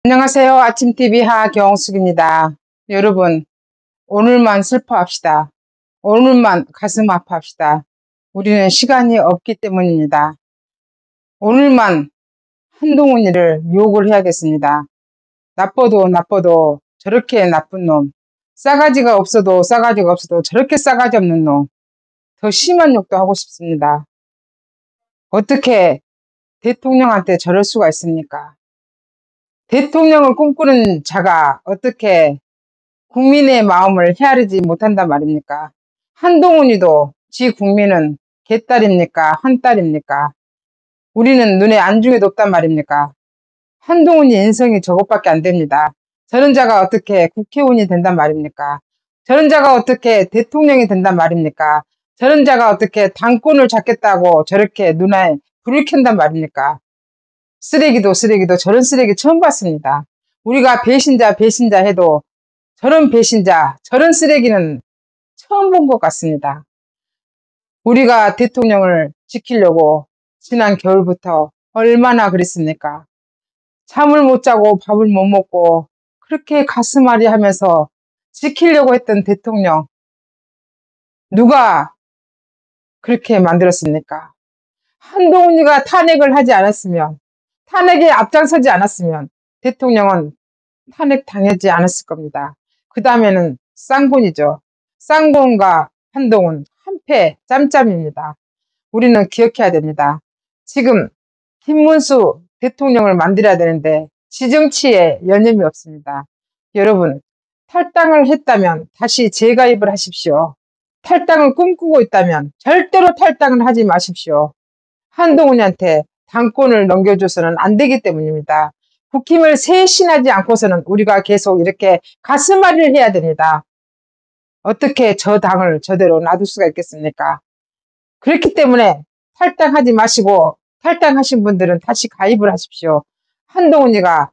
안녕하세요. 아침TV 하경숙입니다. 여러분, 오늘만 슬퍼합시다. 오늘만 가슴 아파합시다. 우리는 시간이 없기 때문입니다. 오늘만 한동훈이를 욕을 해야겠습니다. 나빠도 저렇게 나쁜 놈, 싸가지가 없어도 저렇게 싸가지 없는 놈, 더 심한 욕도 하고 싶습니다. 어떻게 대통령한테 저럴 수가 있습니까? 대통령을 꿈꾸는 자가 어떻게 국민의 마음을 헤아리지 못한단 말입니까? 한동훈이도 지 국민은 개딸입니까? 헌딸입니까? 우리는 눈에 안중에도 없단 말입니까? 한동훈이 인성이 저것밖에 안 됩니다. 저런 자가 어떻게 국회의원이 된단 말입니까? 저런 자가 어떻게 대통령이 된단 말입니까? 저런 자가 어떻게 당권을 잡겠다고 저렇게 눈에 불을 켠단 말입니까? 쓰레기도 저런 쓰레기 처음 봤습니다. 우리가 배신자 해도 저런 배신자, 저런 쓰레기는 처음 본 것 같습니다. 우리가 대통령을 지키려고 지난 겨울부터 얼마나 그랬습니까? 잠을 못 자고 밥을 못 먹고 그렇게 가슴앓이 하면서 지키려고 했던 대통령, 누가 그렇게 만들었습니까? 한동훈이가 탄핵을 하지 않았으면, 탄핵에 앞장서지 않았으면 대통령은 탄핵 당하지 않았을 겁니다. 그 다음에는 쌍곤이죠. 쌍곤과 한동훈 한패 짬짬입니다. 우리는 기억해야 됩니다. 지금 김문수 대통령을 만들어야 되는데 지정치에 여념이 없습니다. 여러분, 탈당을 했다면 다시 재가입을 하십시오. 탈당을 꿈꾸고 있다면 절대로 탈당을 하지 마십시오. 한동훈한테 당권을 넘겨줘서는 안 되기 때문입니다. 국힘을 쇄신하지 않고서는 우리가 계속 이렇게 가슴앓이를 해야 됩니다. 어떻게 저 당을 저대로 놔둘 수가 있겠습니까? 그렇기 때문에 탈당하지 마시고 탈당하신 분들은 다시 가입을 하십시오. 한동훈이가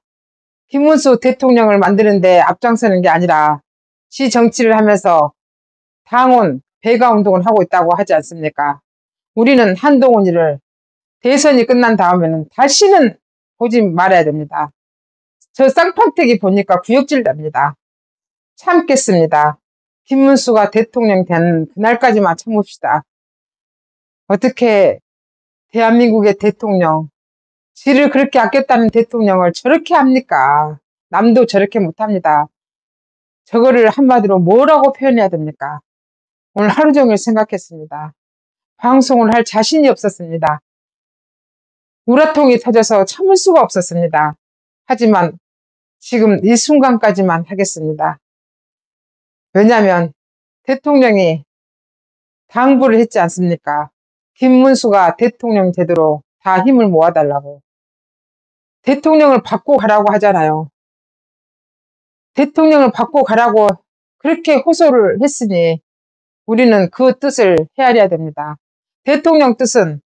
김문수 대통령을 만드는데 앞장서는 게 아니라 지 정치를 하면서 당원 배가 운동을 하고 있다고 하지 않습니까? 우리는 한동훈이를 대선이 끝난 다음에는 다시는 보지 말아야 됩니다. 저 쌍판택이 보니까 구역질 납니다. 참겠습니다. 김문수가 대통령 된 그날까지만 참읍시다. 어떻게 대한민국의 대통령, 지를 그렇게 아꼈다는 대통령을 저렇게 합니까? 남도 저렇게 못합니다. 저거를 한마디로 뭐라고 표현해야 됩니까? 오늘 하루 종일 생각했습니다. 방송을 할 자신이 없었습니다. 우라통이 터져서 참을 수가 없었습니다. 하지만 지금 이 순간까지만 하겠습니다. 왜냐하면 대통령이 당부를 했지 않습니까? 김문수가 대통령 되도록 다 힘을 모아달라고. 대통령을 받고 가라고 하잖아요. 대통령을 받고 가라고 그렇게 호소를 했으니 우리는 그 뜻을 헤아려야 됩니다. 대통령 뜻은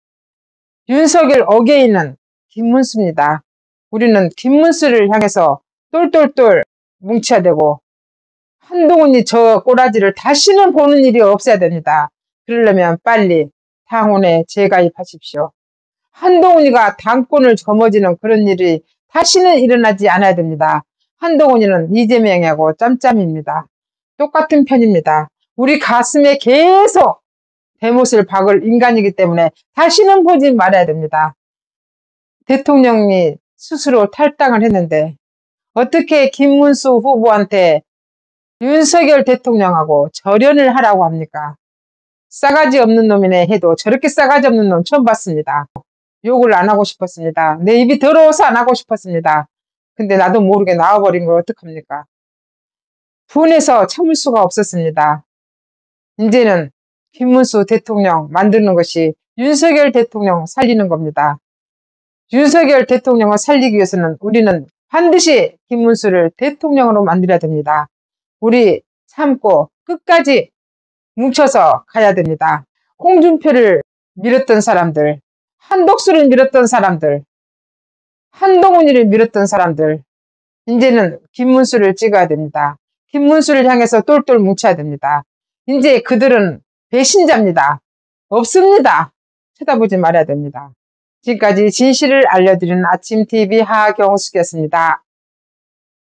윤석열 어게인은 김문수입니다. 우리는 김문수를 향해서 똘똘똘 뭉쳐야 되고 한동훈이 저 꼬라지를 다시는 보는 일이 없어야 됩니다. 그러려면 빨리 당원에 재가입하십시오. 한동훈이가 당권을 거머쥐는 그런 일이 다시는 일어나지 않아야 됩니다. 한동훈이는 이재명하고 짬짬입니다. 똑같은 편입니다. 우리 가슴에 계속 대못을 박을 인간이기 때문에 다시는 보지 말아야 됩니다. 대통령이 스스로 탈당을 했는데 어떻게 김문수 후보한테 윤석열 대통령하고 절연을 하라고 합니까? 싸가지 없는 놈이네 해도 저렇게 싸가지 없는 놈 처음 봤습니다. 욕을 안 하고 싶었습니다. 내 입이 더러워서 안 하고 싶었습니다. 근데 나도 모르게 나와버린 걸 어떡합니까? 분해서 참을 수가 없었습니다. 이제는 김문수 대통령 만드는 것이 윤석열 대통령 살리는 겁니다. 윤석열 대통령을 살리기 위해서는 우리는 반드시 김문수를 대통령으로 만들어야 됩니다. 우리 참고 끝까지 뭉쳐서 가야 됩니다. 홍준표를 밀었던 사람들, 한덕수를 밀었던 사람들, 한동훈이를 밀었던 사람들, 이제는 김문수를 찍어야 됩니다. 김문수를 향해서 똘똘 뭉쳐야 됩니다. 이제 그들은 배신자입니다. 없습니다. 쳐다보지 말아야 됩니다. 지금까지 진실을 알려드리는 아침TV 하경숙이었습니다.